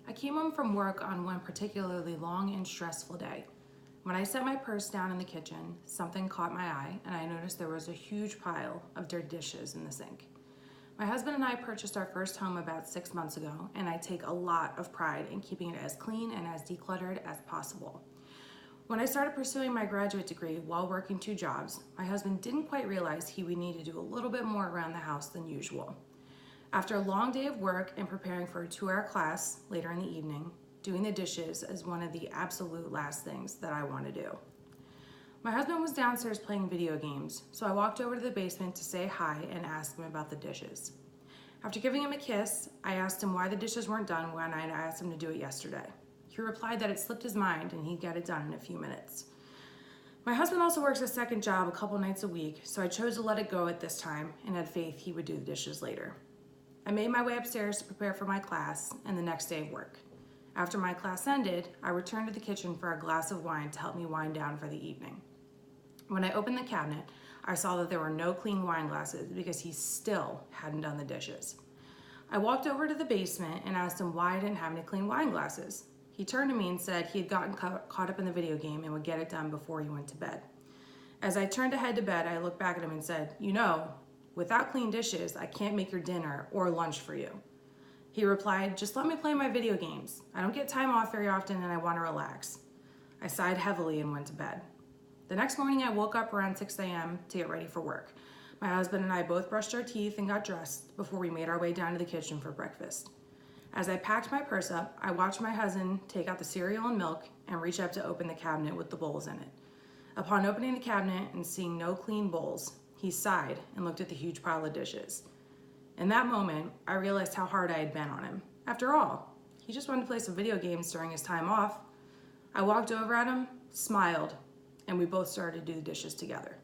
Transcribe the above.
I came home from work on one particularly long and stressful day. When I set my purse down in the kitchen, something caught my eye and I noticed there was a huge pile of dirty dishes in the sink. My husband and I purchased our first home about 6 months ago, and I take a lot of pride in keeping it as clean and as decluttered as possible. When I started pursuing my graduate degree while working 2 jobs, my husband didn't quite realize he would need to do a little bit more around the house than usual. After a long day of work and preparing for a 2-hour class later in the evening, doing the dishes is one of the absolute last things that I want to do. My husband was downstairs playing video games, so I walked over to the basement to say hi and ask him about the dishes. After giving him a kiss, I asked him why the dishes weren't done when I asked him to do it yesterday. He replied that it slipped his mind and he'd get it done in a few minutes. My husband also works a second job a couple nights a week, so I chose to let it go at this time and had faith he would do the dishes later. I made my way upstairs to prepare for my class and the next day of work. After my class ended, I returned to the kitchen for a glass of wine to help me wind down for the evening. When I opened the cabinet, I saw that there were no clean wine glasses because he still hadn't done the dishes. I walked over to the basement and asked him why I didn't have any clean wine glasses. He turned to me and said he had gotten caught up in the video game and would get it done before he went to bed. As I turned to head to bed, I looked back at him and said, without clean dishes, I can't make your dinner or lunch for you. He replied, just let me play my video games. I don't get time off very often and I want to relax. I sighed heavily and went to bed. The next morning, I woke up around 6 a.m. to get ready for work. My husband and I both brushed our teeth and got dressed before we made our way down to the kitchen for breakfast. As I packed my purse up, I watched my husband take out the cereal and milk and reach up to open the cabinet with the bowls in it. Upon opening the cabinet and seeing no clean bowls, he sighed and looked at the huge pile of dishes. In that moment, I realized how hard I had been on him. After all, he just wanted to play some video games during his time off. I walked over at him, smiled, and we both started to do the dishes together.